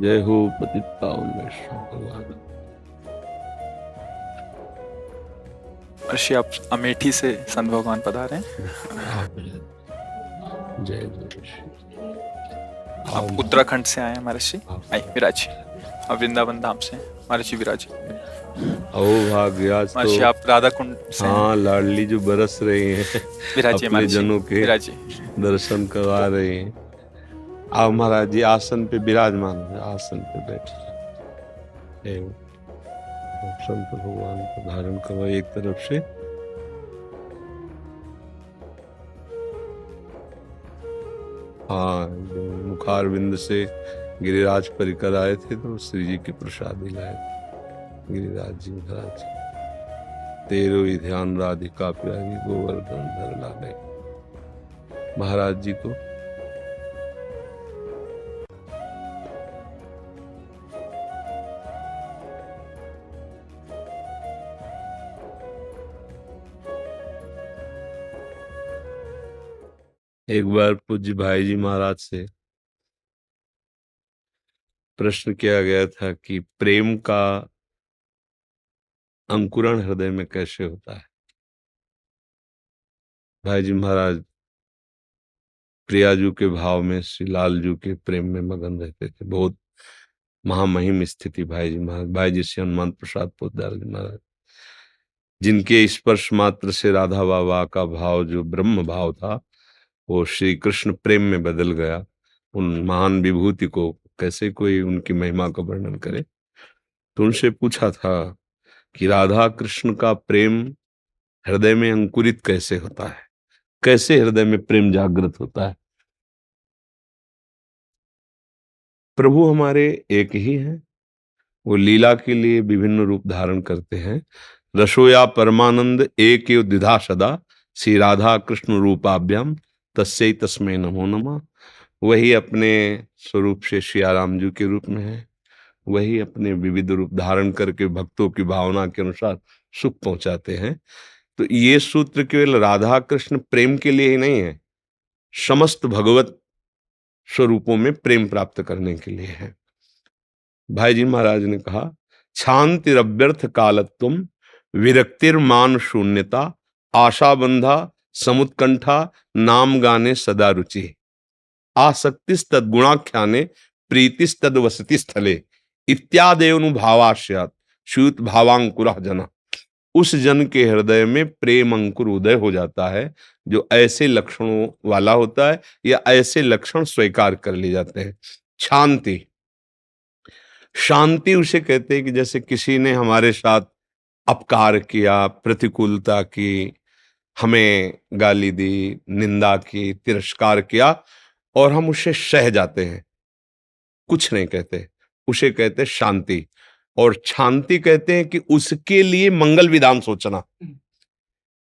जय हो पतित पावन वैष्णव भगवान। ऋषि, आप अमेठी से संत भगवान पधारे हैं। आप जय जय श्री। आओ आप महाराज, उत्तराखंड से आए हैं हमारे ऋषि। आप आइए विराज। और वृंदावन धाम से हैं हमारे ऋषि विराज। आओ भाग्य आज तो। महर्षि, आप राधा कुंड से हैं। हाँ, लाडली जो बरस रही हैं विराजिए अपने महर्षि, जनों के विराजिए। दर्शन करवा रही हैं। आओ महाराज जी, आसन पे विराजमान हो, आसन पे बैठे एवं संत भगवान को धारण करो एक तरफ से। हाँ, मुखारविंद से गिरिराज परिकर आए थे तो श्री जी की प्रसादी लाए थे। गिरिराज जी महाराज, तेरो ही ध्यान राधिका प्यारी गोवर्धन धर लागे। महाराज जी को एक बार पूज्य भाई जी महाराज से प्रश्न किया गया था कि प्रेम का अंकुरण हृदय में कैसे होता है। भाई जी महाराज प्रियाजू के भाव में, श्री लालजू के प्रेम में मगन रहते थे। बहुत महामहिम स्थिति भाई जी महाराज। भाई जी श्री हनुमान प्रसाद पोद्दार जी महाराज, जिनके स्पर्श मात्र से राधा बाबा का भाव जो ब्रह्म भाव था वो श्री कृष्ण प्रेम में बदल गया। उन महान विभूति को कैसे कोई उनकी महिमा का वर्णन करे। तो उनसे पूछा था कि राधा कृष्ण का प्रेम हृदय में अंकुरित कैसे होता है, कैसे हृदय में प्रेम जागृत होता है। प्रभु हमारे एक ही हैं, वो लीला के लिए विभिन्न रूप धारण करते हैं। रसोया परमानंद एक एव द्विधा सदा, श्री राधा कृष्ण रूपाभ्याम तस्यै तस्मै नमो नमः। वही अपने स्वरूप से श्री राम जी के रूप में है, वही अपने विविध रूप धारण करके भक्तों की भावना के अनुसार सुख पहुंचाते हैं। तो ये सूत्र केवल राधा कृष्ण प्रेम के लिए ही नहीं है, समस्त भगवत स्वरूपों में प्रेम प्राप्त करने के लिए है। भाई जी महाराज ने कहा, शांतिरव्यर्थ कालत्वम विरक्तिर्मान शून्यता आशाबंधा समुत्कंठा नाम गाने सदा रुचि आसक्तिस्तद गुणाख्याने प्रीतिस्तद वसति स्थले इत्यादेनुभावाश्यात् श्यूत भावांकुरः जना। उस जन के हृदय में प्रेम अंकुर उदय हो जाता है जो ऐसे लक्षणों वाला होता है या ऐसे लक्षण स्वीकार कर लिए जाते हैं। शांति, शांति उसे कहते हैं कि जैसे किसी ने हमारे साथ अपकार किया, प्रतिकूलता की, हमें गाली दी, निंदा की, तिरस्कार किया और हम उसे सह जाते हैं, कुछ नहीं कहते, उसे कहते शांति। और शांति कहते हैं कि उसके लिए मंगल विधान सोचना,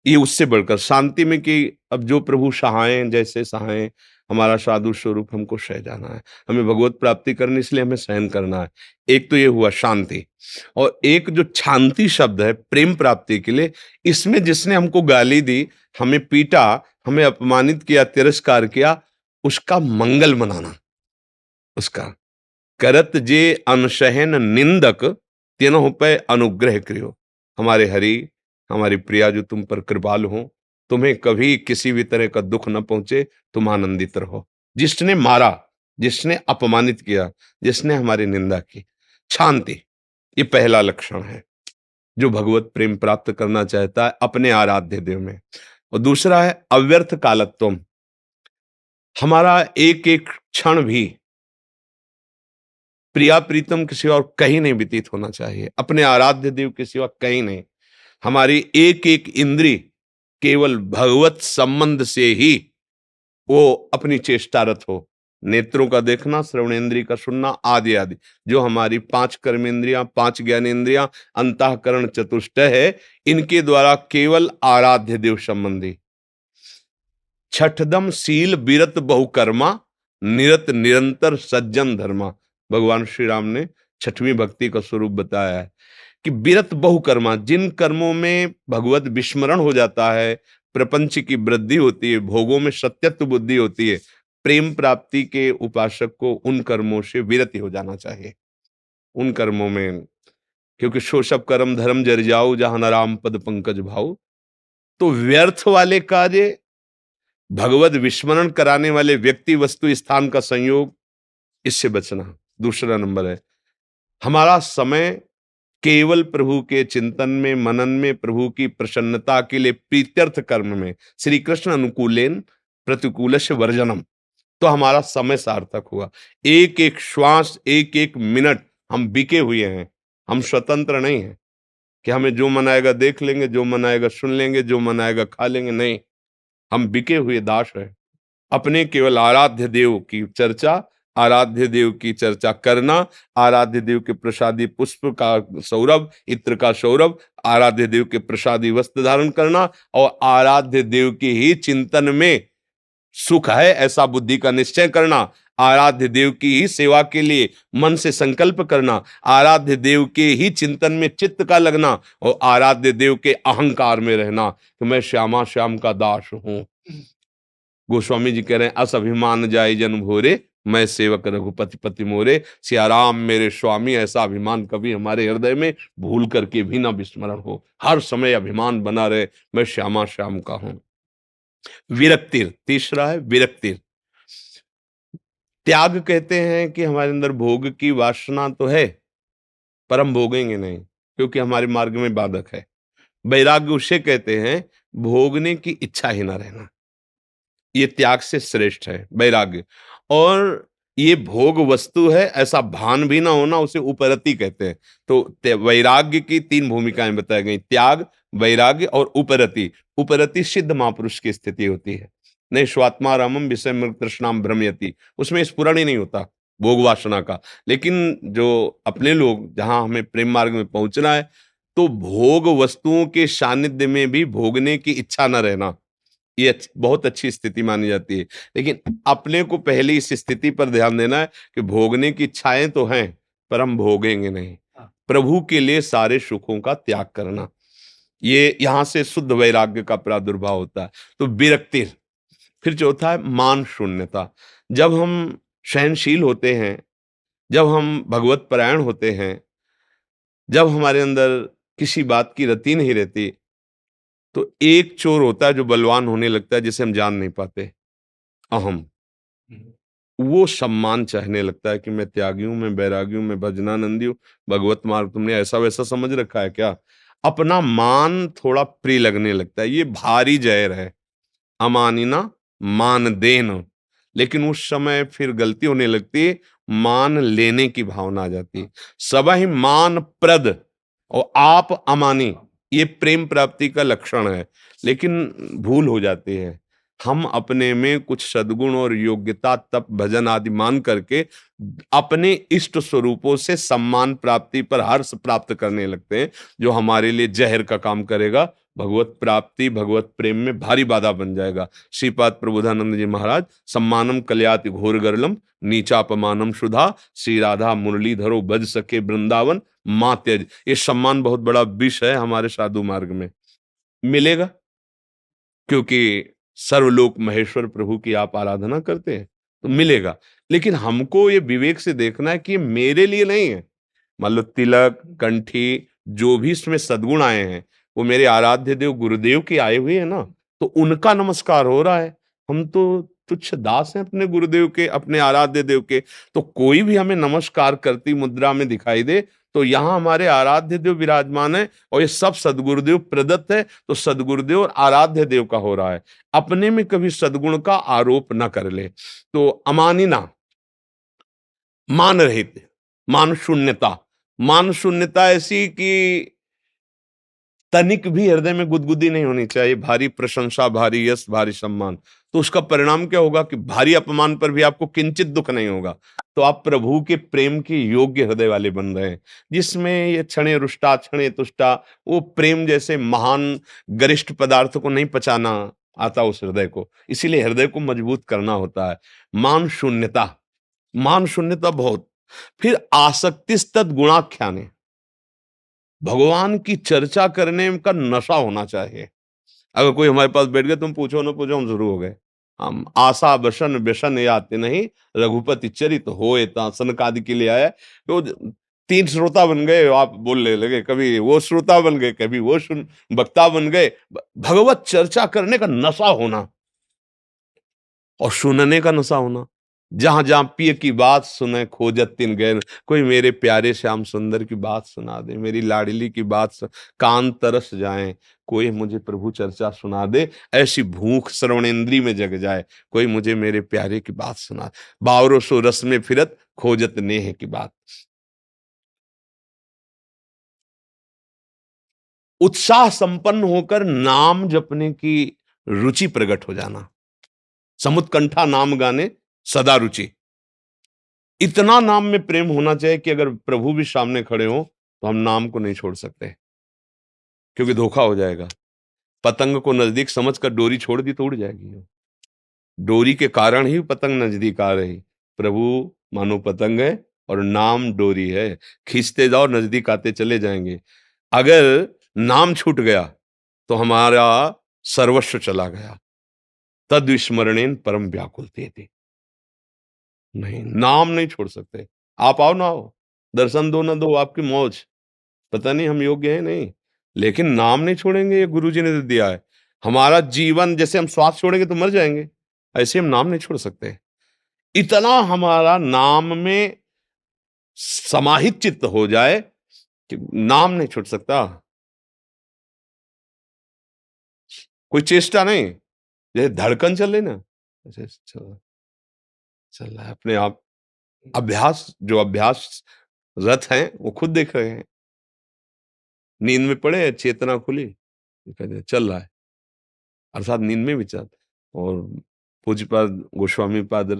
ये उससे बढ़कर शांति में कि अब जो प्रभु सहायं, जैसे सहायं, हमारा साधु स्वरूप हमको सह जाना है, हमें भगवत प्राप्ति करनी, इसलिए हमें सहन करना है। एक तो ये हुआ शांति। और एक जो शांति शब्द है प्रेम प्राप्ति के लिए, इसमें जिसने हमको गाली दी, हमें पीटा, हमें अपमानित किया, तिरस्कार किया, उसका मंगल मनाना। उसका करत जे अनसहन निंदक तीनों पे अनुग्रह करियो। हमारे हरि, हमारी प्रिया जो तुम पर कृपालु हो, तुम्हें कभी किसी भी तरह का दुख न पहुंचे, तुम आनंदित रहो। जिसने मारा, जिसने अपमानित किया, जिसने हमारी निंदा की, शांति, ये पहला लक्षण है जो भगवत प्रेम प्राप्त करना चाहता है अपने आराध्य देव में। और दूसरा है अव्यर्थ कालत्वम। हमारा एक एक क्षण भी प्रिया प्रीतम के सिवा और कहीं नहीं व्यतीत होना चाहिए, अपने आराध्य देव के सिवा कहीं नहीं। हमारी एक एक इंद्री केवल भगवत संबंध से ही वो अपनी चेष्टारत हो। नेत्रों का देखना, श्रवणेन्द्रिय का सुनना, आदि आदि जो हमारी 5 कर्मेंद्रियां, 5 ज्ञानेन्द्रियां, अंतःकरण चतुष्टय है, इनके द्वारा केवल आराध्य देव संबंधी। छठदम शील विरत बहुकर्मा निरत निरंतर सज्जन धर्मा। भगवान श्री राम ने छठवीं भक्ति का स्वरूप बताया है कि विरत बहुकर्मा, जिन कर्मों में भगवत विस्मरण हो जाता है, प्रपंच की वृद्धि होती है, भोगों में सत्यत्व बुद्धि होती है, प्रेम प्राप्ति के उपासक को उन कर्मों से विरति हो जाना चाहिए, उन कर्मों में, क्योंकि सो सब कर्म धर्म जर जाऊ जहां न राम पद पंकज भाऊ। तो व्यर्थ वाले कार्य, भगवत विस्मरण कराने वाले व्यक्ति वस्तु स्थान का संयोग, इससे बचना। दूसरा नंबर है हमारा समय केवल प्रभु के चिंतन में, मनन में, प्रभु की प्रसन्नता के लिए प्रीत्यर्थ कर्म में, श्री कृष्ण अनुकूलेन प्रतिकूलस्य वर्जनम, तो हमारा समय सार्थक हुआ। एक एक श्वास, एक एक मिनट हम बिके हुए हैं, हम स्वतंत्र नहीं हैं कि हमें जो मन आएगा देख लेंगे, जो मन आएगा सुन लेंगे, जो मन आएगा खा लेंगे, नहीं, हम बिके हुए दास हैं। अपने केवल आराध्य देव की चर्चा, आराध्य देव की चर्चा करना, आराध्य देव के प्रसादी पुष्प का सौरभ, इत्र का सौरभ, आराध्य देव के प्रसादी वस्त्र धारण करना और आराध्य देव के ही चिंतन में सुख है ऐसा बुद्धि का निश्चय करना, आराध्य देव की ही सेवा के लिए मन से संकल्प करना, आराध्य देव के ही चिंतन में चित्त का लगना और आराध्य देव के अहंकार में रहना कि मैं श्यामा श्याम का दास हूं। गोस्वामी जी कह रहे हैं अस अभिमान जाय जन भोरे, मैं सेवक रघुपति पति मोरे। सियाराम मेरे स्वामी, ऐसा अभिमान कभी हमारे हृदय में भूल करके भी ना विस्मरण हो, हर समय अभिमान बना रहे मैं श्यामा श्याम का हूं। विरक्तिर, तीसरा है विरक्तिर। त्याग कहते हैं कि हमारे अंदर भोग की वासना तो है पर हम भोगेंगे नहीं क्योंकि हमारे मार्ग में बाधक है। वैराग्य उसे कहते हैं भोगने की इच्छा ही ना रहना, ये त्याग से श्रेष्ठ है वैराग्य। और ये भोग वस्तु है ऐसा भान भी ना होना, उसे उपरति कहते हैं। तो वैराग्य की तीन भूमिकाएं बताई गई, त्याग, वैराग्य और उपरति। उपरति सिद्ध महापुरुष की स्थिति होती है, नहीं स्वात्मा रामम विषय मृग तृष्णाम भ्रमयति, उसमें स्फुरण ही नहीं होता भोग वासना का। लेकिन जो अपने लोग, जहां हमें प्रेम मार्ग में पहुंचना है, तो भोग वस्तुओं के सानिध्य में भी भोगने की इच्छा न रहना, ये बहुत अच्छी स्थिति मानी जाती है। लेकिन अपने को पहले इस स्थिति पर ध्यान देना है कि भोगने की इच्छाएं तो हैं पर हम भोगेंगे नहीं, प्रभु के लिए सारे सुखों का त्याग करना, ये यहां से शुद्ध वैराग्य का प्रादुर्भाव होता है। तो विरक्ति। फिर चौथा है मान शून्यता। जब हम सहनशील होते हैं, जब हम भगवत परायण होते हैं, जब हमारे अंदर किसी बात की रति नहीं रहती, तो एक चोर होता है जो बलवान होने लगता है जिसे हम जान नहीं पाते, अहम। वो सम्मान चाहने लगता है कि मैं त्यागी हूं, मैं बैरागी हूं, मैं भजनानंदी हूं। भगवत मार्ग तुमने ऐसा वैसा समझ रखा है क्या? अपना मान थोड़ा प्रिय लगने लगता है, ये भारी जहर है। अमानिना मान देन, लेकिन उस समय फिर गलती होने लगती है, मान लेने की भावना आ जाती है। सबहि मान प्रद और आप अमानी, ये प्रेम प्राप्ति का लक्षण है। लेकिन भूल हो जाती है, हम अपने में कुछ सद्गुण और योग्यता तप भजन आदि मान करके अपने इष्ट स्वरूपों से सम्मान प्राप्ति पर हर्ष प्राप्त करने लगते हैं, जो हमारे लिए जहर का काम करेगा, भगवत प्राप्ति भगवत प्रेम में भारी बाधा बन जाएगा। श्रीपाद प्रबोधानंद जी महाराज, सम्मानम कल्याति घोर गरलम नीचापमानम सुधा, श्री राधा मुरलीधरो बज सके वृंदावन मां त्यज। ये सम्मान बहुत बड़ा विष है हमारे साधु मार्ग में। मिलेगा क्योंकि सर्वलोक महेश्वर प्रभु की आप आराधना करते हैं तो मिलेगा, लेकिन हमको ये विवेक से देखना है कि ये मेरे लिए नहीं है। मान लो तिलक, कंठी, जो भी इसमें सद्गुण आए हैं वो मेरे आराध्य देव गुरुदेव के आए हुए हैं ना, तो उनका नमस्कार हो रहा है। हम तो तुच्छ दास हैं अपने गुरुदेव के, अपने आराध्य देव के। तो कोई भी हमें नमस्कार करती मुद्रा में दिखाई दे तो यहाँ हमारे आराध्य देव विराजमान है और ये सब सदगुरुदेव प्रदत्त है, तो सदगुरुदेव और आराध्य देव का हो रहा है। अपने में कभी सद्गुण का आरोप न कर ले। तो अमानिना, मान रहित, मान शून्यता। मान शून्यता ऐसी कि तनिक भी हृदय में गुदगुदी नहीं होनी चाहिए, भारी प्रशंसा, भारी यश, भारी सम्मान। तो उसका परिणाम क्या होगा कि भारी अपमान पर भी आपको किंचित दुख नहीं होगा। तो आप प्रभु के प्रेम के योग्य हृदय वाले बन रहे हैं, जिसमें ये क्षणे रुष्टा क्षणे तुष्टा, वो प्रेम जैसे महान गरिष्ठ पदार्थ को नहीं पचाना आता उस हृदय को, इसीलिए हृदय को मजबूत करना होता है। मान शून्यता, मान शून्यता बहुत। फिर आसक्ति तद गुणाख्याने, भगवान की चर्चा करने का नशा होना चाहिए। अगर कोई हमारे पास बैठ गया, तुम पूछो ना पूछो हम शुरू हो गए, हम आशा बसन व्यसन याते नहीं, रघुपति चरित होए ता सनकादि के लिए आया। तो तीन श्रोता बन गए, आप बोलने लगे, कभी वो श्रोता बन गए, कभी वो सुन वक्ता बन गए। भगवत चर्चा करने का नशा होना और सुनने का नशा होना। जहां जहां पिय की बात सुने खोजत तिन गैर, कोई मेरे प्यारे श्याम सुंदर की बात सुना दे, मेरी लाडली की बात कान तरस जाए, कोई मुझे प्रभु चर्चा सुना दे, ऐसी भूख श्रवणेन्द्री में जग जाए, कोई मुझे मेरे प्यारे की बात सुना। बावरो सो रस में फिरत खोजत नेह की बात। उत्साह संपन्न होकर नाम जपने की रुचि प्रकट हो जाना। समुत्कंठा नाम गाने सदा रुचि। इतना नाम में प्रेम होना चाहिए कि अगर प्रभु भी सामने खड़े हो तो हम नाम को नहीं छोड़ सकते, क्योंकि धोखा हो जाएगा। पतंग को नजदीक समझकर डोरी छोड़ दी तो उड़ जाएगी। डोरी के कारण ही पतंग नजदीक आ रही। प्रभु मानो पतंग है और नाम डोरी है, खींचते जाओ नजदीक आते चले जाएंगे। अगर नाम छूट गया तो हमारा सर्वस्व चला गया। तद विस्मरणेन परम व्याकुल थे। नहीं, नाम नहीं छोड़ सकते। आप आओ ना आओ, दर्शन दो ना दो, आपकी मौज। पता नहीं हम योग्य हैं नहीं, लेकिन नाम नहीं छोड़ेंगे, ये गुरु जी ने तो दिया है। हमारा जीवन जैसे हम श्वास छोड़ेंगे तो मर जाएंगे, ऐसे हम नाम नहीं छोड़ सकते। इतना हमारा नाम में समाहित चित्त हो जाए कि नाम नहीं छूट सकता। कोई चेष्टा नहीं, जैसे धड़कन चल रही ना, ऐसे चल रहा है अपने आप। अभ्यास, जो अभ्यास रथ हैं वो खुद देख रहे हैं। नींद में पड़े, चेतना खुली, चल रहा है, अर्थात नींद में विचार। और पूज्यपाद गोस्वामी पाद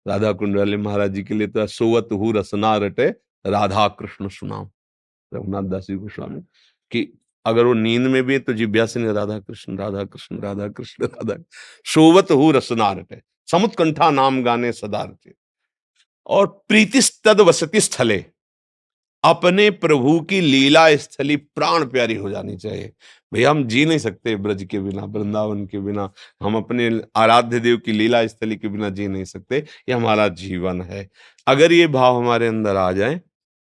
राधा कुंड वाले महाराज जी के लिए तो सोवत हु रसना रटे राधा कृष्ण सुनाम, रघुनाथ दास जी गोस्वामी, कि अगर वो नींद में भी है तो जिज्ञासा से राधा कृष्ण राधा कृष्ण राधा कृष्ण राधा। सोवत हु रसना रटे, समुत्कंठा नाम गाने सदा रटे। और प्रीतिस्तद वसति स्थले, अपने प्रभु की लीला स्थली प्राण प्यारी हो जानी चाहिए। भैया हम जी नहीं सकते ब्रज के बिना, वृंदावन के बिना, हम अपने आराध्य देव की लीला स्थली के बिना जी नहीं सकते। ये हमारा जीवन है। अगर ये भाव हमारे अंदर आ जाए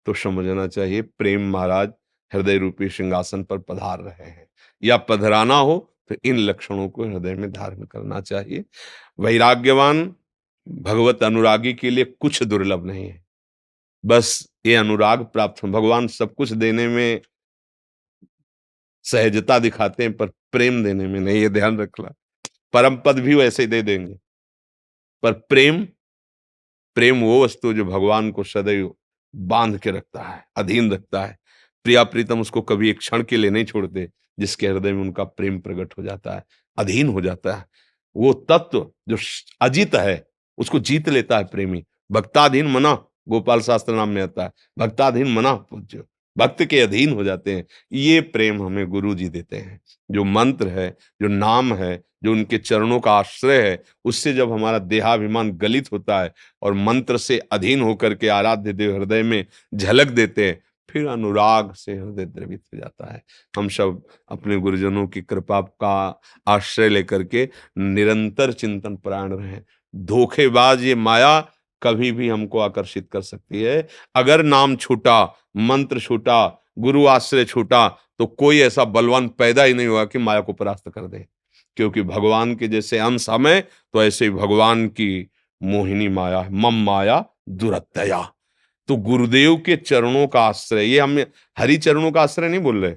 तो समझना चाहिए प्रेम महाराज हृदय रूपी सिंहासन पर पधार रहे हैं, या पधराना हो तो इन लक्षणों को हृदय में धारण करना चाहिए। वैराग्यवान भगवत अनुरागी के लिए कुछ दुर्लभ नहीं है, बस ये अनुराग प्राप्त हो। भगवान सब कुछ देने में सहजता दिखाते हैं पर प्रेम देने में नहीं, ये ध्यान रखना। परम पद भी वैसे ही दे देंगे, पर प्रेम, प्रेम वो वस्तु जो भगवान को सदैव बांध के रखता है, अधीन रखता है। प्रिया प्रीतम उसको कभी एक क्षण के लिए नहीं छोड़ते, जिसके हृदय में उनका प्रेम प्रकट हो जाता है, अधीन हो जाता है। वो तत्व जो अजीत है उसको जीत लेता है प्रेमी। भक्ताधीन मना, गोपाल शास्त्र नाम में आता है, भक्ताधीन मना पूज्य, भक्त के अधीन हो जाते हैं। ये प्रेम हमें गुरु जी देते हैं। जो मंत्र है, जो नाम है, जो उनके चरणों का आश्रय है, उससे जब हमारा देहाभिमान गलित होता है और मंत्र से अधीन होकर के आराध्य देव हृदय में झलक देते हैं, फिर अनुराग से हृदय द्रवित हो जाता है। हम सब अपने गुरुजनों की कृपा का आश्रय लेकर के निरंतर चिंतन परायण रहें। धोखेबाज ये माया कभी भी हमको आकर्षित कर सकती है। अगर नाम छूटा, मंत्र छूटा, गुरु आश्रय छूटा, तो कोई ऐसा बलवान पैदा ही नहीं हुआ कि माया को परास्त कर दे। क्योंकि भगवान के जैसे अंश हमें, तो ऐसे ही भगवान की मोहिनी माया है, मम माया दुरत्यया। तो गुरुदेव के चरणों का आश्रय, ये हम हरि चरणों का आश्रय नहीं बोल रहे,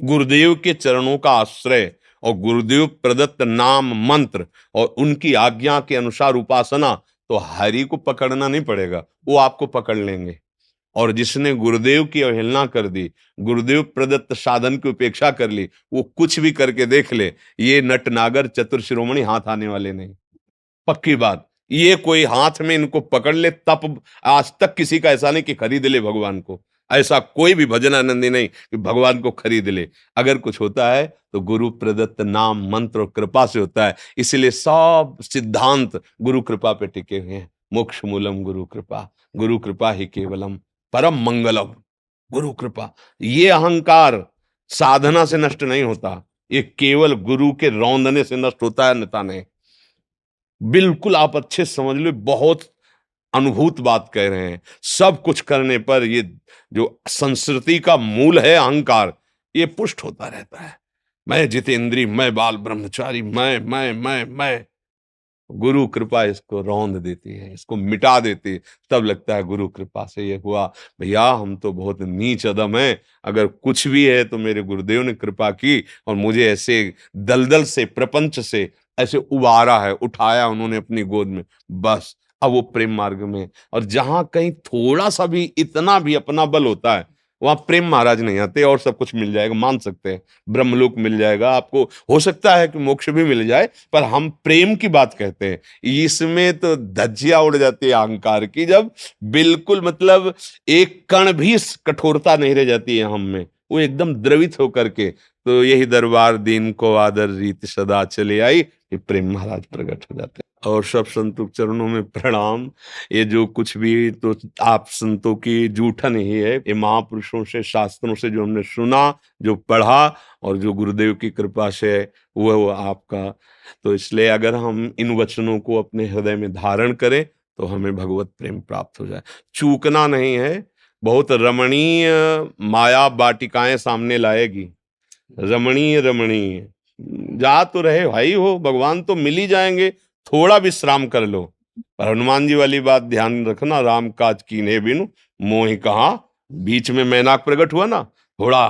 गुरुदेव के चरणों का आश्रय और गुरुदेव प्रदत्त नाम मंत्र और उनकी आज्ञा के अनुसार उपासना, तो हरि को पकड़ना नहीं पड़ेगा, वो आपको पकड़ लेंगे। और जिसने गुरुदेव की अवहेलना कर दी, गुरुदेव प्रदत्त साधन की उपेक्षा कर ली, वो कुछ भी करके देख ले, ये नटनागर चतुर शिरोमणि हाथ आने वाले नहीं। पक्की बात। ये कोई हाथ में इनको पकड़ ले तप, आज तक किसी का ऐसा नहीं कि खरीद ले भगवान को। ऐसा कोई भी भजनानंदी नहीं कि भगवान को खरीद ले। अगर कुछ होता है तो गुरु प्रदत्त नाम मंत्र और कृपा से होता है। इसलिए सब सिद्धांत गुरु कृपा पे टिके हुए हैं। मोक्ष मूलम गुरु कृपा, गुरु कृपा ही केवलम परम मंगलम। गुरु कृपा, ये अहंकार साधना से नष्ट नहीं होता, ये केवल गुरु के रौंदने से नष्ट होता है, अन्यथा नहीं। बिल्कुल आप अच्छे से समझ लो, बहुत अनुभूत बात कह रहे हैं। सब कुछ करने पर ये जो संस्कृति का मूल है अहंकार, ये पुष्ट होता रहता है। मैं जितेंद्री, मैं बाल ब्रह्मचारी, मैं। गुरु कृपा इसको रौंद देती है, इसको मिटा देती है। तब लगता है गुरु कृपा से ये हुआ। भैया हम तो बहुत नीच अदम हैं, अगर कुछ भी है तो मेरे गुरुदेव ने कृपा की और मुझे ऐसे दलदल से, प्रपंच से ऐसे उबारा है, उठाया उन्होंने अपनी गोद में, बस। अब वो प्रेम मार्ग में, और जहां कहीं थोड़ा सा भी, इतना भी अपना बल होता है, वहां प्रेम महाराज नहीं आते और सब कुछ मिल जाएगा, मान सकते हैं। ब्रह्मलोक मिल जाएगा आपको, हो सकता है कि मोक्ष भी मिल जाए, पर हम प्रेम की बात कहते हैं। इसमें तो धज्जियां उड़ जाती है अहंकार की, जब बिल्कुल मतलब एक कण भी कठोरता नहीं रह जाती है हम में, वो एकदम द्रवित होकर के। तो यही दरबार दीन को आदर रीत सदा चले आई, ये प्रेम महाराज प्रकट हो जाते हैं। और सब संतों के चरणों में प्रणाम। ये जो कुछ भी तो आप संतों की जूठन ही है, ये महापुरुषों से, शास्त्रों से जो हमने सुना, जो पढ़ा, और जो गुरुदेव की कृपा से वो आपका। तो इसलिए अगर हम इन वचनों को अपने हृदय में धारण करें तो हमें भगवत प्रेम प्राप्त हो जाए। चूकना नहीं है। बहुत रमणीय माया वाटिकाएं सामने लाएगी, रमणीय रमणीय। जा तो रहे भाई हो, भगवान तो मिल ही जाएंगे, थोड़ा विश्राम कर लो। पर हनुमान जी वाली बात ध्यान रखना, राम काज कीन्हे बिनु मोहि कहा। बीच में मैनाक प्रकट हुआ ना, थोड़ा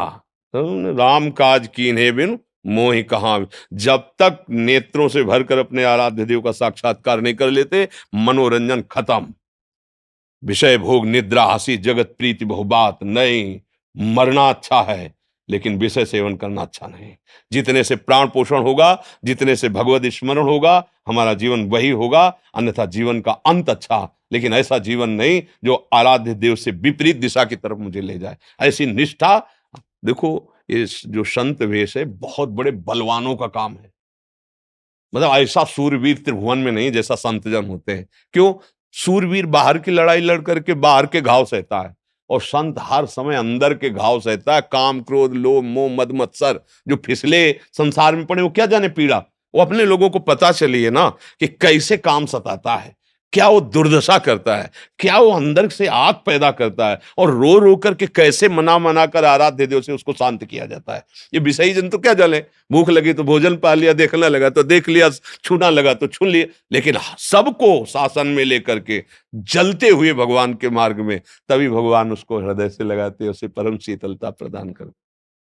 राम काज कीन्हे बिनु मोहि कहा। जब तक नेत्रों से भरकर अपने आराध्य देव का साक्षात्कार नहीं कर लेते, मनोरंजन खत्म। विषय भोग निद्रा हंसी जगत प्रीति बहुबात नहीं। मरना अच्छा है लेकिन विषय सेवन करना अच्छा नहीं। जितने से प्राण पोषण होगा, जितने से भगवत स्मरण होगा, हमारा जीवन वही होगा। अन्यथा जीवन का अंत अच्छा, लेकिन ऐसा जीवन नहीं जो आराध्य देव से विपरीत दिशा की तरफ मुझे ले जाए। ऐसी निष्ठा, देखो ये जो संत वेश है, बहुत बड़े बलवानों का काम है। मतलब ऐसा सूरवीर त्रिभुवन में नहीं जैसा संत जन होते हैं। क्यों? सूरवीर बाहर की लड़ाई लड़ करके बाहर के घाव सहता है, और संत हर समय अंदर के घाव सहता है। काम क्रोध लोभ मोह मद मत्सर जो फिसले संसार में पड़े, वो क्या जाने पीड़ा। वो अपने लोगों को पता चली है ना कि कैसे काम सताता है, क्या वो दुर्दशा करता है, क्या वो अंदर से आग पैदा करता है, और रो रो करके कैसे मना मना कर आराध्य देव से उसको शांत किया जाता है। ये विषयी जन तो क्या जले, भूख लगी तो भोजन पा लिया, देखना लगा तो देख लिया, छूना लगा तो छू लिया, लेकिन सबको शासन में लेकर के जलते हुए भगवान के मार्ग में, तभी भगवान उसको हृदय से लगाते, उसे परम शीतलता प्रदान करते।